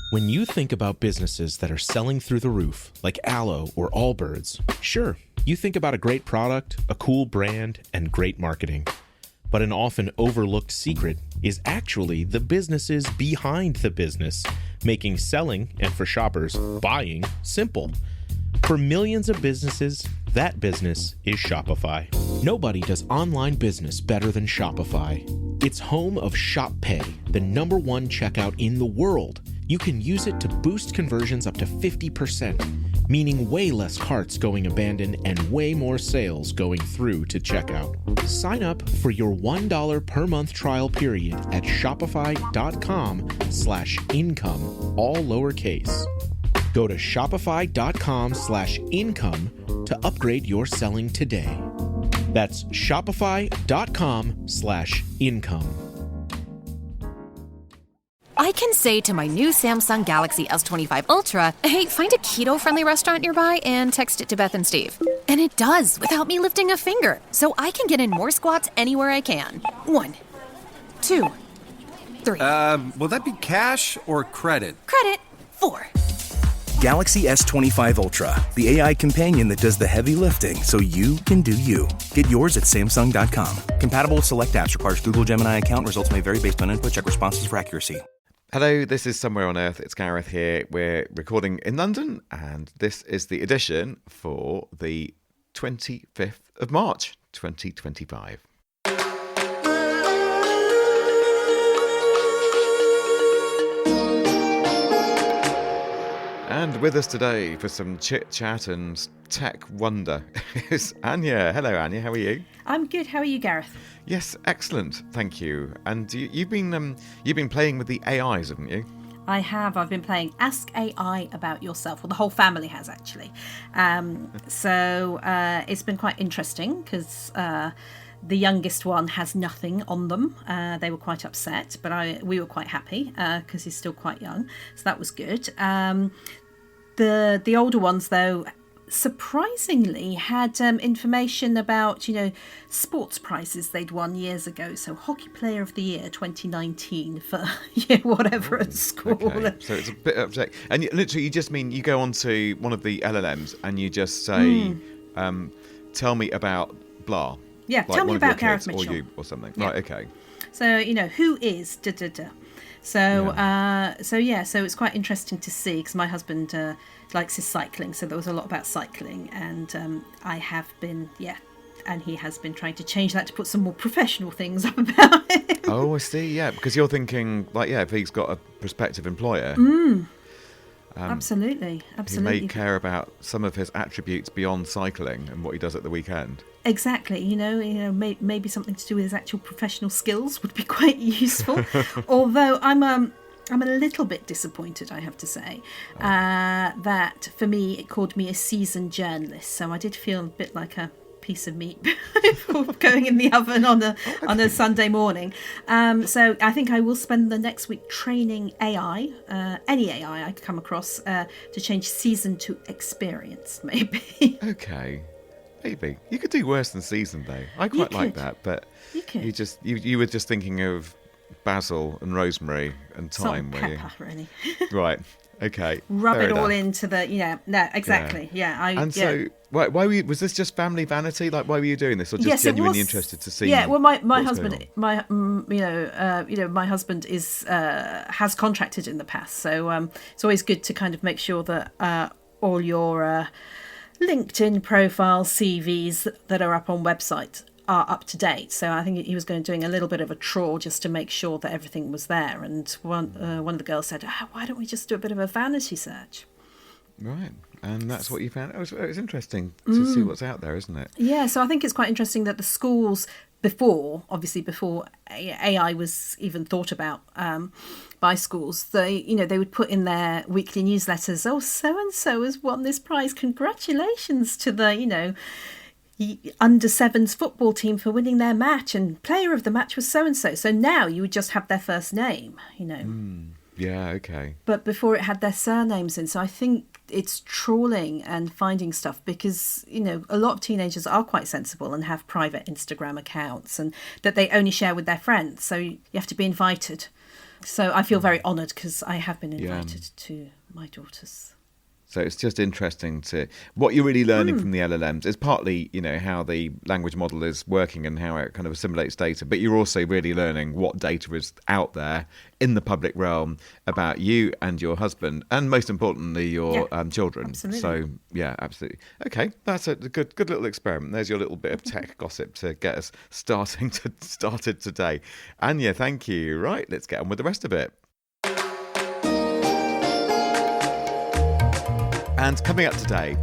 When you think about businesses that are selling through the roof, like Aloe or Allbirds, sure, you think about a great product, a cool brand, and great marketing. But an often overlooked secret is actually the businesses behind the business, making selling, and for shoppers, buying, simple. For millions of businesses, that business is Shopify. Nobody does online business better than Shopify. It's home of Shop Pay, the #1 checkout in the world. You can use it to boost conversions up to 50%, meaning way less carts going abandoned and way more sales going through to checkout. Sign up for your $1 per month trial period at shopify.com/income, all lowercase. Go to shopify.com/income to upgrade your selling today. That's shopify.com/income. I can say to my new Samsung Galaxy S25 Ultra, hey, find a keto-friendly restaurant nearby and text it to Beth and Steve. And it does, without me lifting a finger. So I can get in more squats anywhere I can. 1, 2, 3. Will that be cash or credit? Credit. 4. Galaxy S25 Ultra, the AI companion that does the heavy lifting so you can do you. Get yours at Samsung.com. Compatible with select apps. Requires Google Gemini account. Results may vary based on input. Check responses for accuracy. Hello, this is Somewhere on Earth. It's Gareth here. We're recording in London, and this is the edition for the 25th of March, 2025. And with us today for some chit-chat and tech wonder is Ania. Hello, Ania. How are you? I'm good. How are you, Gareth? Yes, excellent. Thank you. And you've been playing with the AIs, haven't you? I have. I've been playing Ask AI About Yourself. Well, the whole family has, actually. So it's been quite interesting because the youngest one has nothing on them. They were quite upset, but we were quite happy because he's still quite young. So that was good. The older ones, though, surprisingly had information about, sports prizes they'd won years ago. So Hockey Player of the Year 2019 for whatever at school. Okay. So it's a bit upset. And literally, you just mean you go onto one of the LLMs and you just say, tell me about blah. Yeah, like tell me about Gareth Mitchell. Mitchell. Or you, or something. Yeah. Right, okay. So, who is da-da-da. So, so it's quite interesting to see because my husband likes his cycling. So there was a lot about cycling, and I have been, and he has been trying to change that to put some more professional things up about him. Oh, I see. Yeah, because you're thinking, if he's got a prospective employer, absolutely. He may care about some of his attributes beyond cycling and what he does at the weekend. Exactly. Maybe something to do with his actual professional skills would be quite useful. Although I'm a little bit disappointed, I have to say, that for me it called me a seasoned journalist. So I did feel a bit like a piece of meat before going in the oven on a Sunday morning. So I think I will spend the next week training AI, any AI I could come across, to change season to experience, maybe. Okay. Maybe. You could do worse than seasoned, though. I quite like that, but you were just thinking of basil and rosemary and thyme, were you? Pepper, really. Right. Okay. Rub Fair it all enough. into the exactly. Yeah. So why was this just family vanity? Like, why were you doing this, or just genuinely interested to see? Yeah. Well, my husband, my husband is has contracted in the past, so it's always good to kind of make sure that all your LinkedIn profiles, CVs that are up on websites are up to date. So I think he was doing a little bit of a trawl just to make sure that everything was there. And one of the girls said, why don't we just do a bit of a vanity search? Right. And that's what you found. It was interesting to see what's out there, isn't it? Yeah. So I think it's quite interesting that the schools before AI was even thought about by schools, they would put in their weekly newsletters, so and so has won this prize, congratulations to the under sevens football team for winning their match, and player of the match was so and so. So now you would just have their first name, Yeah, okay. But before it had their surnames in. So I think it's trawling and finding stuff because, a lot of teenagers are quite sensible and have private Instagram accounts and that they only share with their friends. So you have to be invited So I feel very honoured because I have been invited to my daughter's. So it's just interesting to what you're really learning from the LLMs is partly, how the language model is working and how it kind of assimilates data, but you're also really learning what data is out there in the public realm about you and your husband, and most importantly, your children. Absolutely. So yeah, absolutely. Okay, that's a good little experiment. There's your little bit of tech gossip to get us started today. Ania, thank you. Right, let's get on with the rest of it. And coming up today,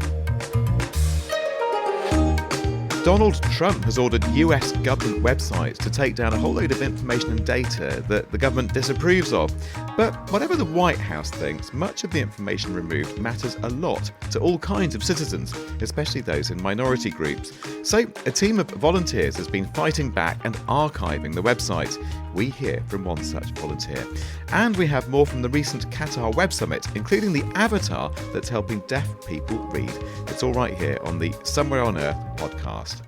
Donald Trump has ordered US government websites to take down a whole load of information and data that the government disapproves of. But whatever the White House thinks, much of the information removed matters a lot to all kinds of citizens, especially those in minority groups. So a team of volunteers has been fighting back and archiving the websites. We hear from one such volunteer. And we have more from the recent Qatar Web Summit, including the avatar that's helping deaf people read. It's all right here on the Somewhere on Earth podcast.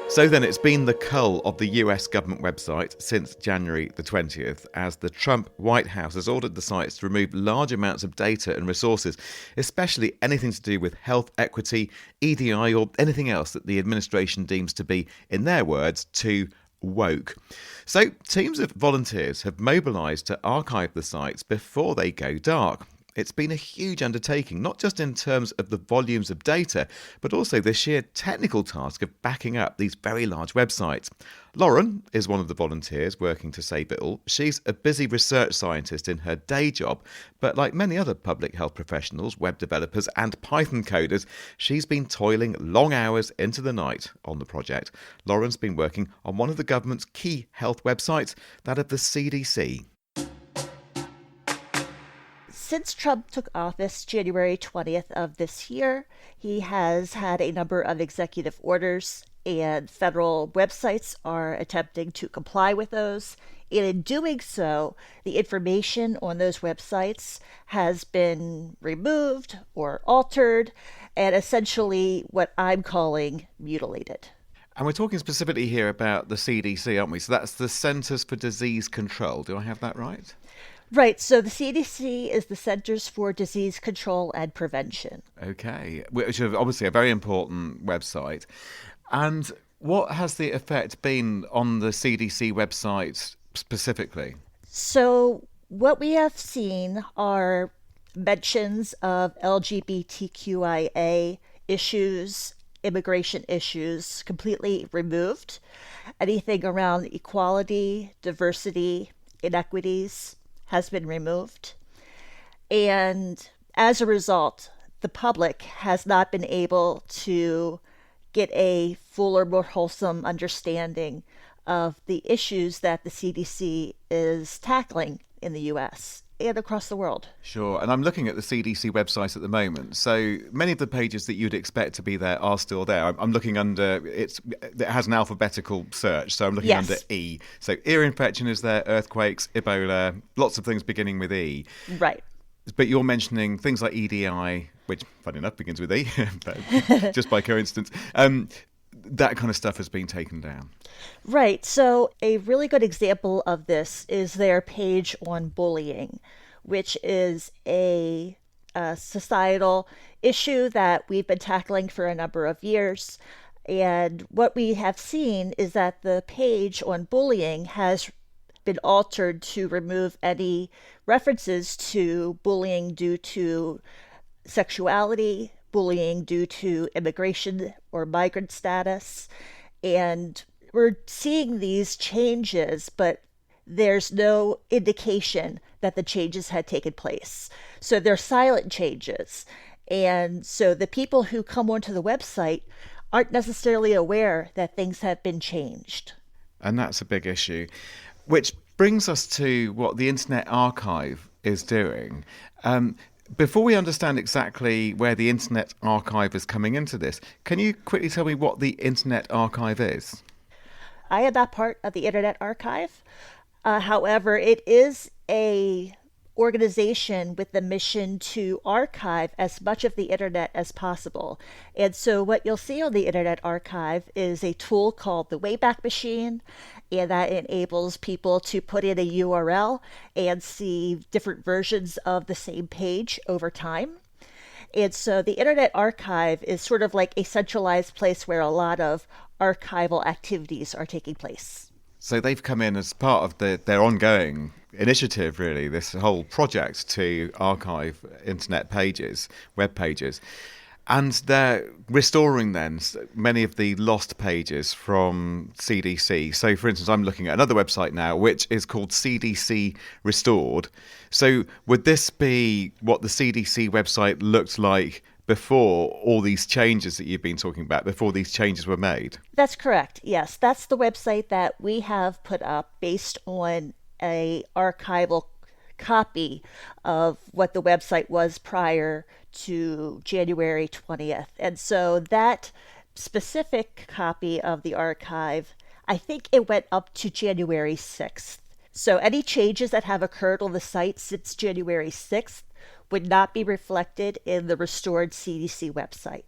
So then, it's been the cull of the US government website since January the 20th, as the Trump White House has ordered the sites to remove large amounts of data and resources, especially anything to do with health equity, EDI, or anything else that the administration deems to be, in their words, too woke. So teams of volunteers have mobilised to archive the sites before they go dark. It's been a huge undertaking, not just in terms of the volumes of data, but also the sheer technical task of backing up these very large websites. Lauren is one of the volunteers working to save it all. She's a busy research scientist in her day job, but like many other public health professionals, web developers and Python coders, she's been toiling long hours into the night on the project. Lauren's been working on one of the government's key health websites, that of the CDC. Since Trump took office January 20th of this year, he has had a number of executive orders, and federal websites are attempting to comply with those. And in doing so, the information on those websites has been removed or altered, and essentially what I'm calling mutilated. And we're talking specifically here about the CDC, aren't we? So that's the Centers for Disease Control. Do I have that right? Right, so the CDC is the Centers for Disease Control and Prevention. Okay, which is obviously a very important website. And what has the effect been on the CDC website specifically? So what we have seen are mentions of LGBTQIA issues, immigration issues completely removed. Anything around equality, diversity, inequities has been removed. And as a result, the public has not been able to get a fuller, more wholesome understanding of the issues that the CDC is tackling in the US and across the world. Sure, and I'm looking at the CDC website at the moment. So many of the pages that you'd expect to be there are still there. I'm looking under, it has an alphabetical search, so I'm looking under E. So ear infection is there, earthquakes, Ebola, lots of things beginning with E. Right. But you're mentioning things like EDI, which, funny enough, begins with E, but just by coincidence. That kind of stuff has been taken down. Right. So a really good example of this is their page on bullying, which is a societal issue that we've been tackling for a number of years. And what we have seen is that the page on bullying has been altered to remove any references to bullying due to sexuality, bullying due to immigration or migrant status. And we're seeing these changes, but there's no indication that the changes had taken place. So they're silent changes. And so the people who come onto the website aren't necessarily aware that things have been changed. And that's a big issue, which brings us to what the Internet Archive is doing. Before we understand exactly where the Internet Archive is coming into this, can you quickly tell me what the Internet Archive is? I am not part of the Internet Archive. However, it is a organization with the mission to archive as much of the internet as possible. And so what you'll see on the Internet Archive is a tool called the Wayback Machine, and that enables people to put in a URL and see different versions of the same page over time. And so the Internet Archive is sort of like a centralized place where a lot of archival activities are taking place. So they've come in as part of their ongoing initiative, really, this whole project to archive internet pages, web pages. And they're restoring then many of the lost pages from CDC. So, for instance, I'm looking at another website now, which is called CDC Restored. So would this be what the CDC website looked like before all these changes that you've been talking about, before these changes were made? That's correct. Yes, that's the website that we have put up based on a archival copy of what the website was prior to January 20th. And so that specific copy of the archive, I think it went up to January 6th. So any changes that have occurred on the site since January 6th would not be reflected in the restored CDC website.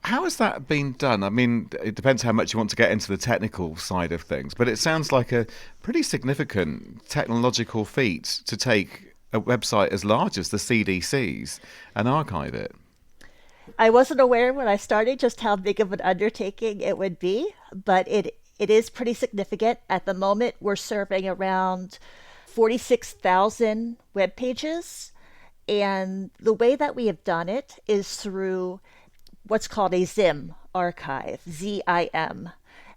How has that been done? I mean, it depends how much you want to get into the technical side of things, but it sounds like a pretty significant technological feat to take a website as large as the CDC's and archive it. I wasn't aware when I started just how big of an undertaking it would be, but it is pretty significant. At the moment, we're serving around 46,000 web pages, and the way that we have done it is through what's called a ZIM archive, ZIM.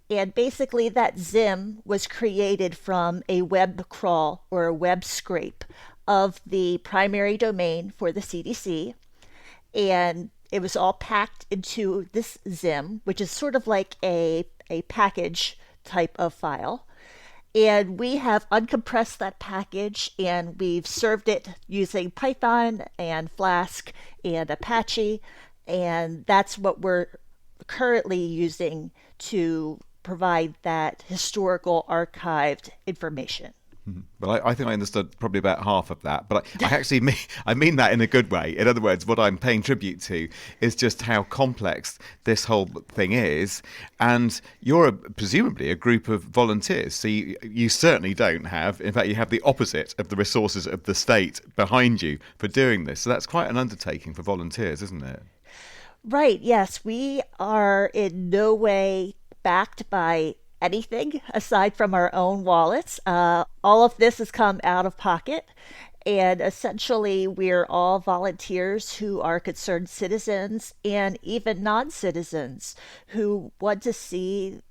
And basically that ZIM was created from a web crawl or a web scrape of the primary domain for the CDC. And it was all packed into this ZIM, which is sort of like a package type of file. And we have uncompressed that package and we've served it using Python and Flask and Apache. And that's what we're currently using to provide that historical archived information. Well, I think I understood probably about half of that, but I actually mean that in a good way. In other words, what I'm paying tribute to is just how complex this whole thing is. And you're presumably a group of volunteers, so you certainly don't have, in fact, you have the opposite of the resources of the state behind you for doing this. So that's quite an undertaking for volunteers, isn't it? Right, yes. We are in no way backed by anything aside from our own wallets. All of this has come out of pocket, and essentially we're all volunteers who are concerned citizens and even non-citizens who want to see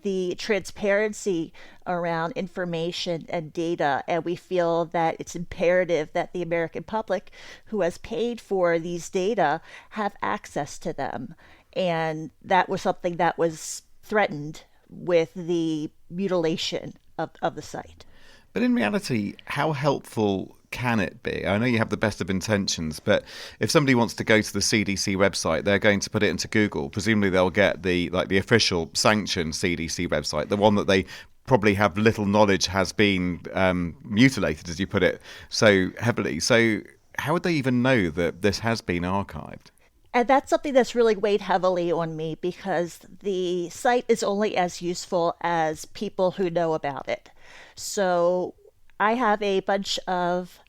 the transparency around information and data, and we feel that it's imperative that the American public who has paid for these data have access to them. And that was something that was threatened with the mutilation of the site. But in reality, how helpful can it be? I know you have the best of intentions, but if somebody wants to go to the CDC website, they're going to put it into Google. Presumably they'll get the official sanctioned CDC website, the one that they probably have little knowledge has been mutilated, as you put it, so heavily. So how would they even know that this has been archived? And that's something that's really weighed heavily on me because the site is only as useful as people who know about it. So I have a bunch of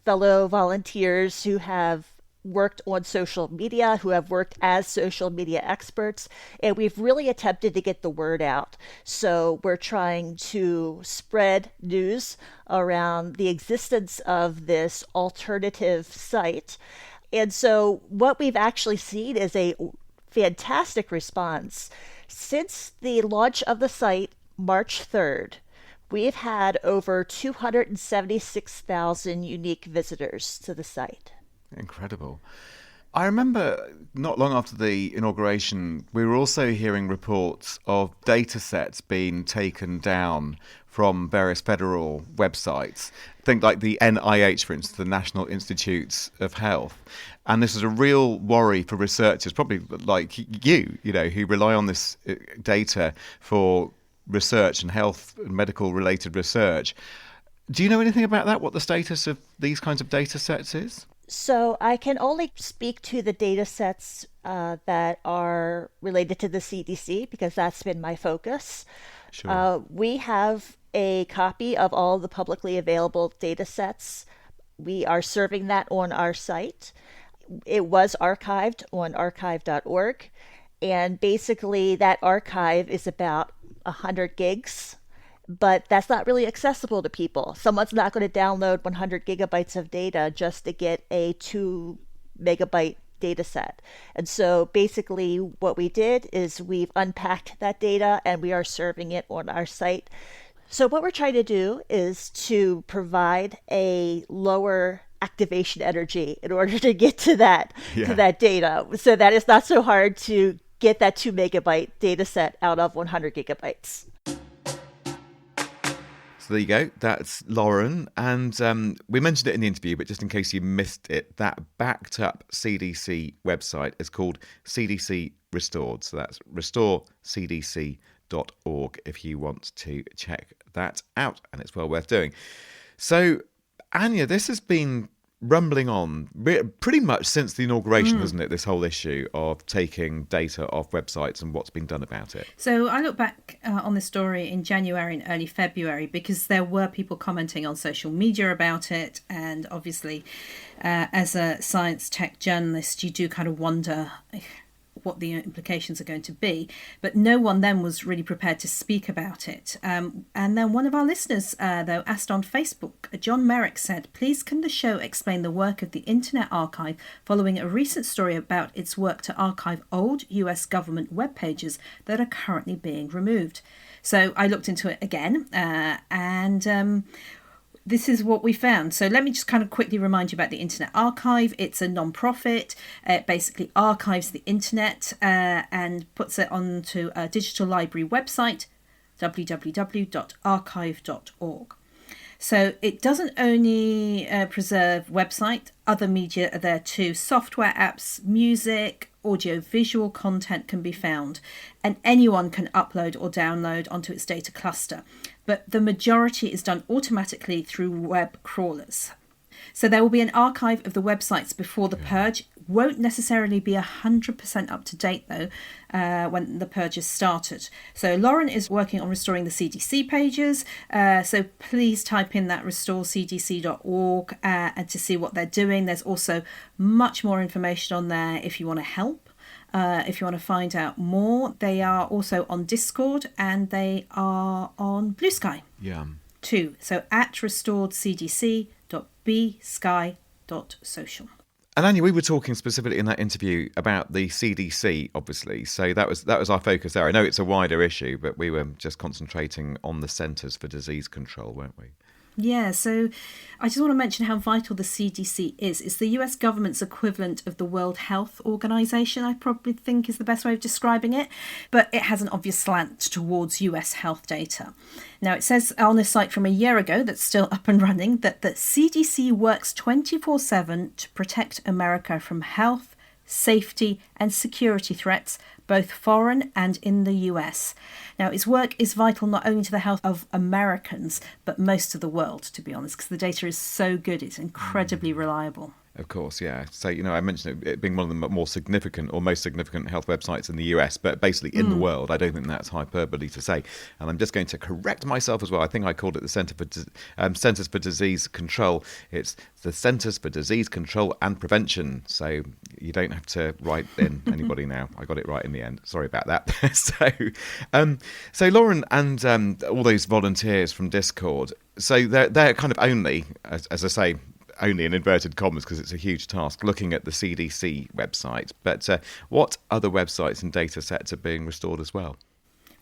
fellow volunteers who have worked on social media, who have worked as social media experts, and we've really attempted to get the word out. So we're trying to spread news around the existence of this alternative site. And so what we've actually seen is a fantastic response. Since the launch of the site, March 3rd, we've had over 276,000 unique visitors to the site. Incredible. I remember not long after the inauguration, we were also hearing reports of data sets being taken down from various federal websites. Think like the NIH, for instance, the National Institutes of Health. And this is a real worry for researchers, probably like you know, who rely on this data for research and health and medical related research. Do you know anything about that, what the status of these kinds of data sets is? So I can only speak to the data sets that are related to the CDC because that's been my focus. Sure. We have a copy of all the publicly available data sets. We are serving that on our site. It was archived on archive.org. And basically that archive is about 100 gigs, but that's not really accessible to people. Someone's not going to download 100 gigabytes of data just to get a 2 megabyte data set. And so basically what we did is we've unpacked that data and we are serving it on our site. So what we're trying to do is to provide a lower activation energy in order to get to that data, so that it's not so hard to get that 2 megabyte data set out of 100 gigabytes. So there you go. That's Lauren. And we mentioned it in the interview, but just in case you missed it, that backed up CDC website is called CDC Restored. So that's restorecdc.org if you want to check that out. And it's well worth doing. So, Ania, this has been rumbling on pretty much since the inauguration, hasn't it? This whole issue of taking data off websites and what's been done about it. So I look back on this story in January and early February because there were people commenting on social media about it. And obviously, as a science tech journalist, you do kind of wonder what the implications are going to be, but no one then was really prepared to speak about it. And then one of our listeners, though, asked on Facebook, John Merrick said, please can the show explain the work of the Internet Archive following a recent story about its work to archive old US government web pages that are currently being removed. So I looked into it again and this is what we found. So let me just kind of quickly remind you about the Internet Archive. It's a non-profit. It basically archives the internet and puts it onto a digital library website, www.archive.org. So it doesn't only preserve website, other media are there too. Software apps, music, audio-visual content can be found, and anyone can upload or download onto its data cluster. But the majority is done automatically through web crawlers. So there will be an archive of the websites before the purge. Won't necessarily be 100% up to date though when the purge is started. So Lauren is working on restoring the CDC pages. So please type in that restorecdc.org and to see what they're doing. There's also much more information on there if you want to help. If you want to find out more, they are also on Discord and they are on Blue Sky too. So at restoredcdc.bsky.social. And Anya, we were talking specifically in that interview about the CDC, obviously. So that was our focus there. I know it's a wider issue, but we were just concentrating on the Centres for Disease Control, weren't we? Yeah, so I just want to mention how vital the CDC is. It's the US government's equivalent of the World Health Organization, I probably think is the best way of describing it, but it has an obvious slant towards US health data. Now, it says on this site from a year ago that's still up and running that the CDC works 24/7 to protect America from health, safety and security threats, both foreign and in the US. Now, its work is vital not only to the health of Americans, but most of the world, to be honest, because the data is so good, it's incredibly reliable. Of course, yeah. So, I mentioned it being one of the more significant or most significant health websites in the US, but basically in the world. I don't think that's hyperbole to say. And I'm just going to correct myself as well. I think I called it the Centres for Disease Control. It's the Centres for Disease Control and Prevention. So you don't have to write in anybody now. I got it right in the end. Sorry about that. So Lauren and all those volunteers from Discord, so they're kind of only, as I say, only in inverted commas because it's a huge task, looking at the CDC website. But what other websites and data sets are being restored as well?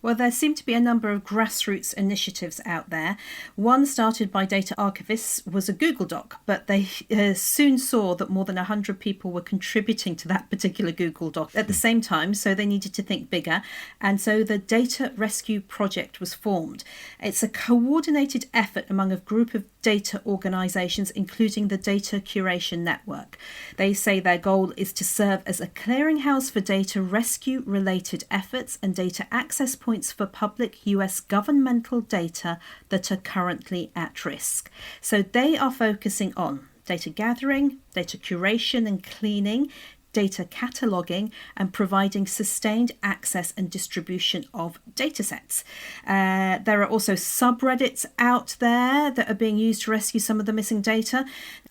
Well, there seem to be a number of grassroots initiatives out there. One started by data archivists was a Google Doc, but they soon saw that more than 100 people were contributing to that particular Google Doc at the same time, so they needed to think bigger. And so the Data Rescue Project was formed. It's a coordinated effort among a group of data organisations, including the Data Curation Network. They say their goal is to serve as a clearinghouse for data rescue-related efforts and data access points points for public US governmental data that are currently at risk. So they are focusing on data gathering, data curation and cleaning, data cataloging, and providing sustained access and distribution of datasets. There are also subreddits out there that are being used to rescue some of the missing data.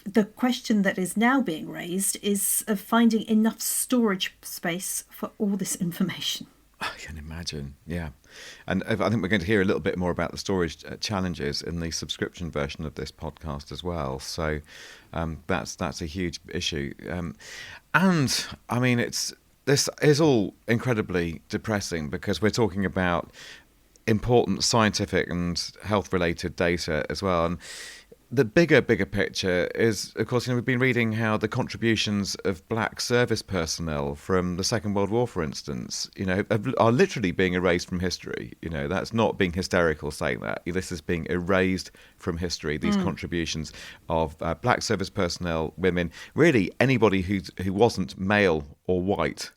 The question that is now being raised is of finding enough storage space for all this information. I can imagine, yeah. And I think we're going to hear a little bit more about the storage challenges in the subscription version of this podcast as well. So that's a huge issue. And I mean, this is all incredibly depressing because we're talking about important scientific and health-related data as well. And the bigger picture is, of course, we've been reading how the contributions of black service personnel from the Second World War, for instance, are literally being erased from history. That's not being hysterical saying that. This is being erased from history, these contributions of black service personnel, women, really anybody who wasn't male or white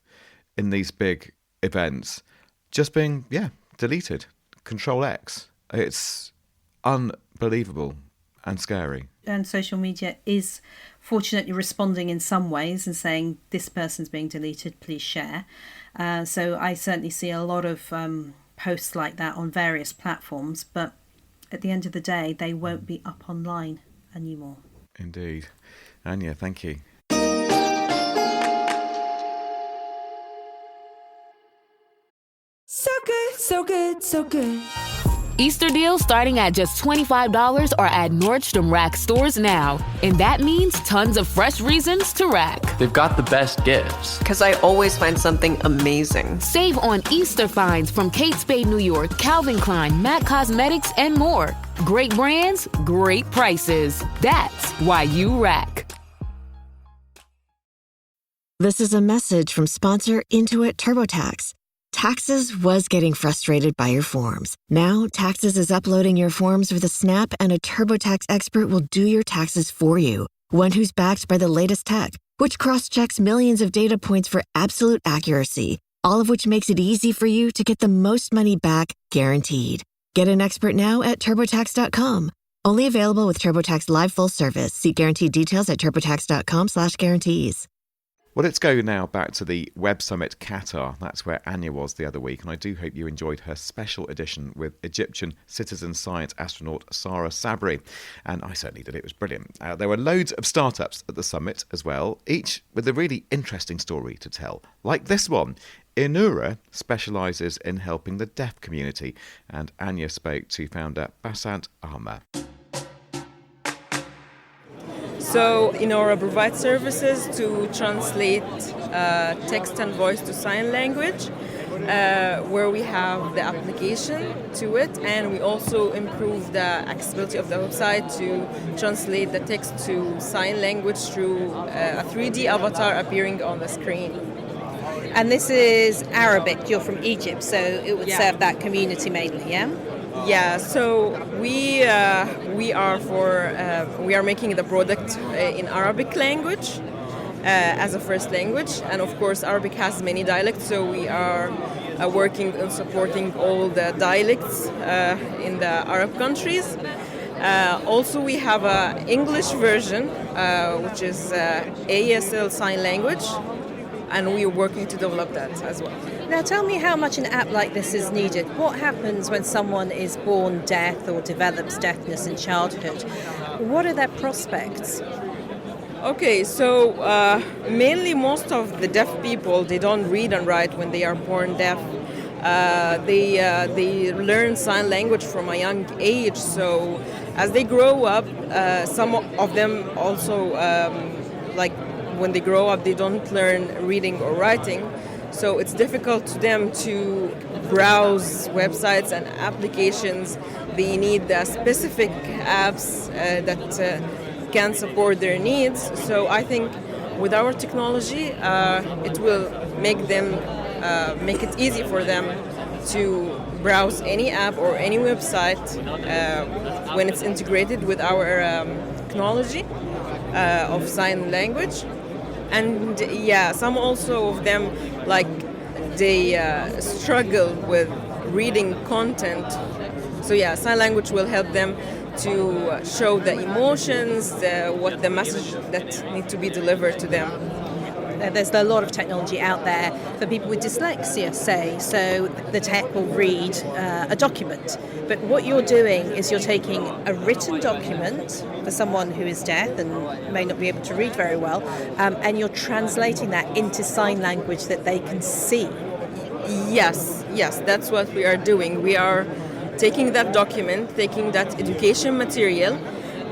in these big events, just being, deleted. Control X. It's unbelievable. And scary. And social media is fortunately responding in some ways and saying this person's being deleted, please share. So I certainly see a lot of posts like that on various platforms, but at the end of the day, they won't be up online anymore. Indeed. Ania, thank you. So good, so good, so good. Easter deals starting at just $25 are at Nordstrom Rack stores now. And that means tons of fresh reasons to rack. They've got the best gifts. Because I always find something amazing. Save on Easter finds from Kate Spade New York, Calvin Klein, MAC Cosmetics, and more. Great brands, great prices. That's why you rack. This is a message from sponsor Intuit TurboTax. Taxes was getting frustrated by your forms. Now, Taxes is uploading your forms with a snap, and a TurboTax expert will do your taxes for you. One who's backed by the latest tech, which cross-checks millions of data points for absolute accuracy, all of which makes it easy for you to get the most money back, guaranteed. Get an expert now at TurboTax.com. Only available with TurboTax Live Full Service. See guaranteed details at TurboTax.com/guarantees. Well, let's go now back to the Web Summit Qatar. That's where Ania was the other week, and I do hope you enjoyed her special edition with Egyptian citizen science astronaut Sarah Sabri. And I certainly did. It was brilliant. There were loads of startups at the summit as well, each with a really interesting story to tell. Like this one. Innoora specialises in helping the deaf community, and Ania spoke to founder Basant Amr. So Innoora provides services to translate text and voice to sign language, where we have the application to it, and we also improve the accessibility of the website to translate the text to sign language through a 3D avatar appearing on the screen. And this is Arabic. You're from Egypt, so it would serve that community mainly, yeah? Yeah, so we are making the product in Arabic language as a first language, and of course Arabic has many dialects, so we are working on supporting all the dialects in the Arab countries. Also, we have an English version, which is ASL sign language, and we are working to develop that as well. Now tell me how much an app like this is needed. What happens when someone is born deaf or develops deafness in childhood? What are their prospects? Okay, so mainly most of the deaf people, they don't read and write when they are born deaf. They learn sign language from a young age, so as they grow up, some of them also, when they grow up, they don't learn reading or writing. So it's difficult to them to browse websites and applications. They need the specific apps that can support their needs. So I think with our technology, it will make it easy for them to browse any app or any website when it's integrated with our technology of sign language. And some also of them, they struggle with reading content. So yeah, sign language will help them to show the emotions, what the message that need to be delivered to them. There's a lot of technology out there for people with dyslexia, say, so the tech will read a document. But what you're doing is you're taking a written document for someone who is deaf and may not be able to read very well, and you're translating that into sign language that they can see. Yes, that's what we are doing. We are taking that document, taking that education material,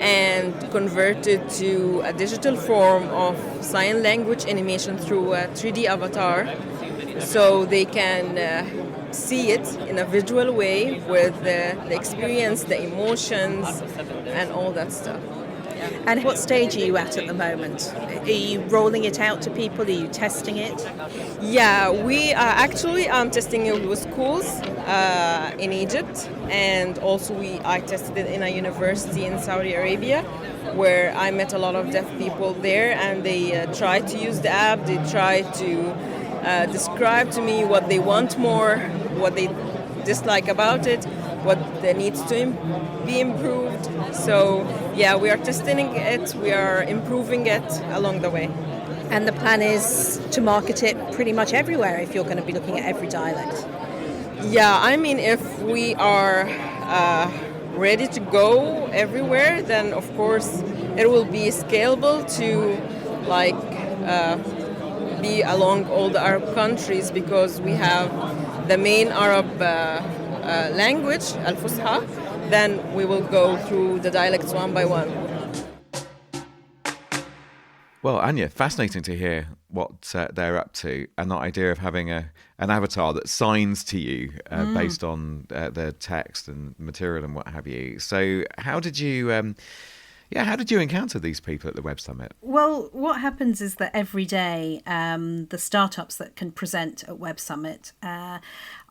and convert it to a digital form of sign language animation through a 3D avatar, so they can see it in a visual way with the experience, the emotions, and all that stuff. And what stage are you at the moment? Are you rolling it out to people? Are you testing it? Yeah, we are actually testing it with schools in Egypt, and also I tested it in a university in Saudi Arabia, where I met a lot of deaf people there, and they tried to use the app. They tried to describe to me what they want more, what they dislike about it, what needs to be improved. So yeah, we are testing it, we are improving it along the way. And the plan is to market it pretty much everywhere if you're going to be looking at every dialect. Yeah, I mean, if we are ready to go everywhere, then of course it will be scalable to be along all the Arab countries, because we have the main Arab language, Al-Fusha, then we will go through the dialects one by one. Well, Ania, fascinating to hear what they're up to, and the idea of having an avatar that signs to you based on the text and material and what have you. So how did you encounter these people at the Web Summit? Well, what happens is that every day the startups that can present at Web Summit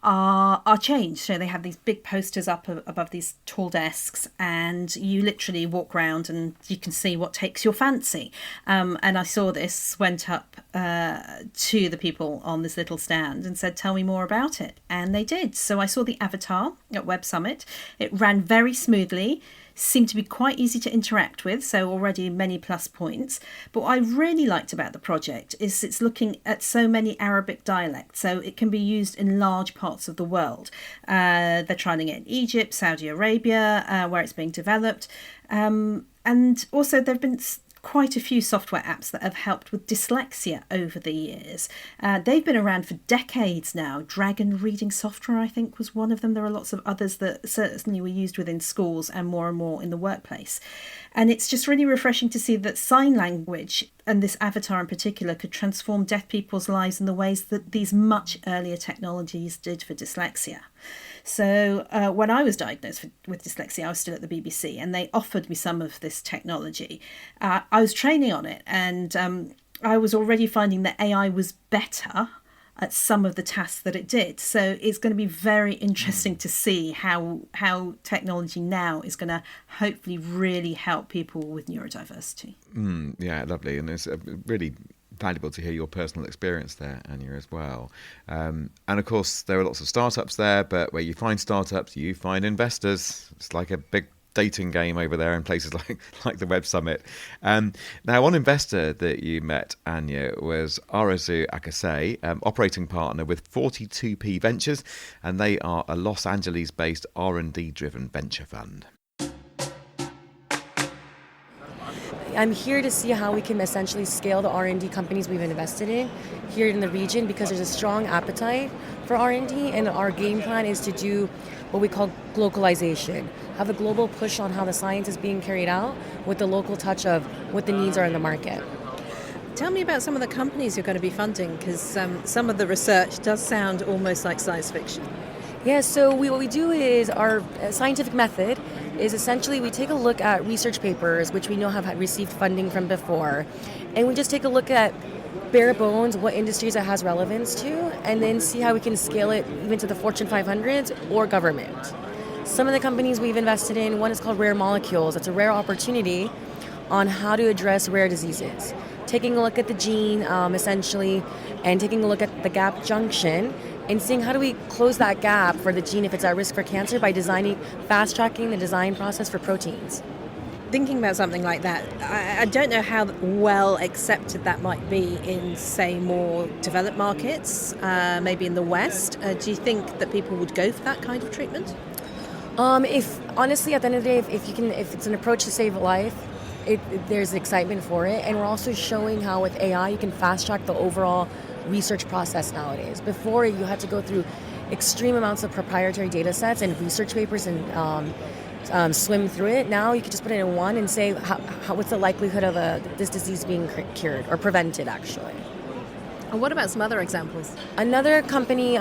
are changed. So they have these big posters up above these tall desks, and you literally walk around and you can see what takes your fancy. And I saw this, went up to the people on this little stand and said, tell me more about it. And they did. So I saw the avatar at Web Summit. It ran very smoothly, seemed to be quite easy to interact with, so already many plus points. But what I really liked about the project is it's looking at so many Arabic dialects, so it can be used in large parts of the world. They're trying it in Egypt, Saudi Arabia, where it's being developed. And also there have been quite a few software apps that have helped with dyslexia over the years. They've been around for decades now. Dragon reading software, I think, was one of them. There are lots of others that certainly were used within schools and more in the workplace. And it's just really refreshing to see that sign language, and this avatar in particular, could transform deaf people's lives in the ways that these much earlier technologies did for dyslexia. So when I was diagnosed with dyslexia, I was still at the BBC, and they offered me some of this technology. I was training on it, and I was already finding that AI was better at some of the tasks that it did. So it's going to be very interesting to see how technology now is going to hopefully really help people with neurodiversity. Yeah, lovely. And it's really valuable to hear your personal experience there, Ania, as well. And of course, there are lots of startups there, but where you find startups, you find investors. It's like a big dating game over there in places like the Web Summit. Now, one investor that you met, Ania, was Arazu Akase, operating partner with 42P Ventures, and they are a Los Angeles-based R&D-driven venture fund. I'm here to see how we can essentially scale the R&D companies we've invested in here in the region, because there's a strong appetite for R&D, and our game plan is to do what we call globalization, have a global push on how the science is being carried out with the local touch of what the needs are in the market. Tell me about some of the companies you're going to be funding, because some of the research does sound almost like science fiction. Yeah, so what we do is our scientific method is essentially we take a look at research papers, which we know have received funding from before, and we just take a look at bare bones what industries it has relevance to, and then see how we can scale it even to the Fortune 500s or government. Some of the companies we've invested in, one is called Rare Molecules. It's a rare opportunity on how to address rare diseases. Taking a look at the gene, essentially, and taking a look at the gap junction and seeing how do we close that gap for the gene if it's at risk for cancer by fast-tracking the design process for proteins. Thinking about something like that, I don't know how well accepted that might be in, say, more developed markets, maybe in the West. Do you think that people would go for that kind of treatment? If honestly, at the end of the day, if it's an approach to save a life, there's excitement for it, and we're also showing how with AI you can fast-track the overall research process nowadays. Before, you had to go through extreme amounts of proprietary data sets and research papers and swim through it. Now you can just put it in one and say what's the likelihood of this disease being cured or prevented, actually. And what about some other examples? Another company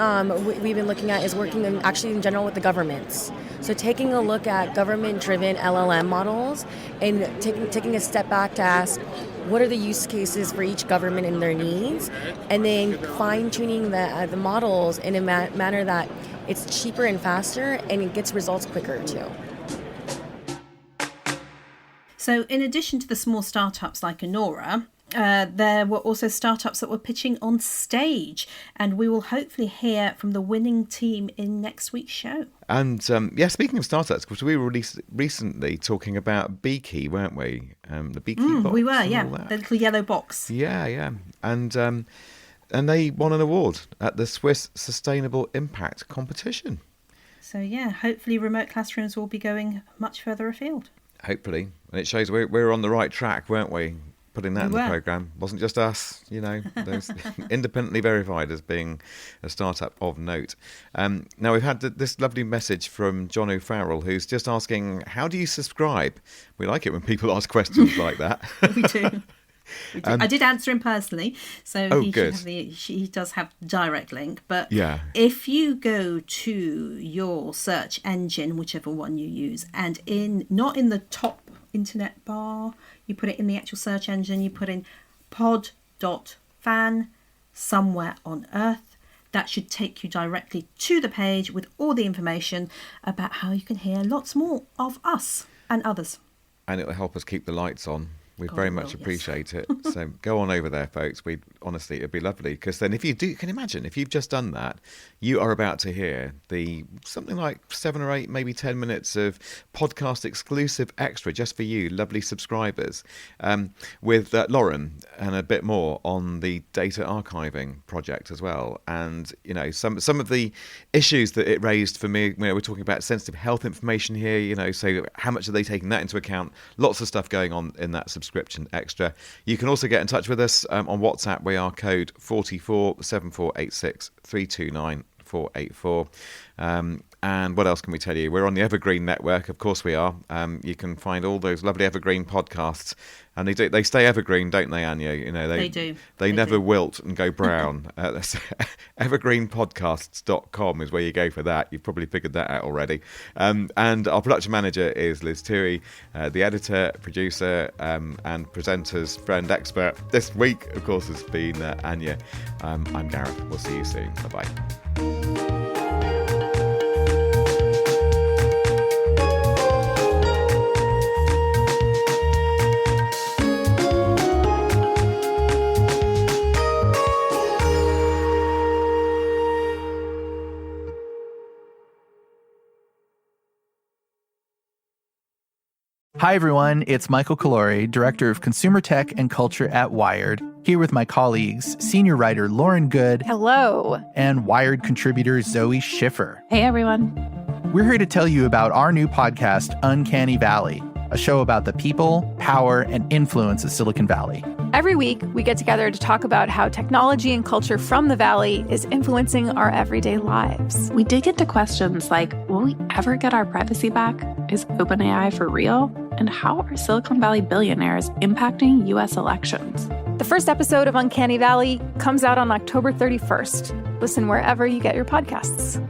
we've been looking at is working in general with the governments. So taking a look at government-driven LLM models and taking a step back to ask, what are the use cases for each government and their needs? And then fine-tuning the models in a manner that it's cheaper and faster and it gets results quicker too. So in addition to the small startups like Innoora, there were also startups that were pitching on stage, and we will hopefully hear from the winning team in next week's show. And speaking of startups, because we were recently talking about Beaky, weren't we? The Beaky box. We were, yeah, the little yellow box. Yeah, and they won an award at the Swiss Sustainable Impact Competition. So yeah, hopefully remote classrooms will be going much further afield. Hopefully, and it shows we're on the right track, weren't we? Putting that in the programme. Wasn't just us, those independently verified as being a startup of note. Now, we've had this lovely message from John O'Farrell, who's just asking, how do you subscribe? We like it when people ask questions like that. We do. I did answer him personally, so he does have direct link. But if you go to your search engine, whichever one you use, and not in the top internet bar, you put it in the actual search engine, you put in pod.fan somewhere on earth. That should take you directly to the page with all the information about how you can hear lots more of us and others. And it'll help us keep the lights on. We very much appreciate it. So go on over there, folks. Honestly, it'd be lovely, because then if you can imagine, if you've just done that, you are about to hear something like 7 or 8, maybe 10 minutes of podcast exclusive extra just for you, lovely subscribers, with Lauren, and a bit more on the data archiving project as well. And some of the issues that it raised for me. We're talking about sensitive health information here. So how much are they taking that into account? Lots of stuff going on in that subscription extra. You can also get in touch with us on WhatsApp. We are code 44 7486 329 484. And what else can we tell you? We're on the Evergreen Network, of course we are. You can find all those lovely Evergreen podcasts, and they stay evergreen, don't they, Anya? They do. They never wilt and go brown. Evergreenpodcasts.com is where you go for that. You've probably figured that out already. And our production manager is Liz Tuohy, the editor, producer, and presenter's friend expert this week, of course, has been Anya. I'm Gareth. We'll see you soon. Bye-bye. Hi, everyone. It's Michael Calore, Director of Consumer Tech and Culture at Wired, here with my colleagues, senior writer Lauren Good. Hello. And Wired contributor Zoe Schiffer. Hey, everyone. We're here to tell you about our new podcast, Uncanny Valley, a show about the people, power, and influence of Silicon Valley. Every week, we get together to talk about how technology and culture from the Valley is influencing our everyday lives. We dig into questions like, will we ever get our privacy back? Is OpenAI for real? And how are Silicon Valley billionaires impacting U.S. elections? The first episode of Uncanny Valley comes out on October 31st. Listen wherever you get your podcasts.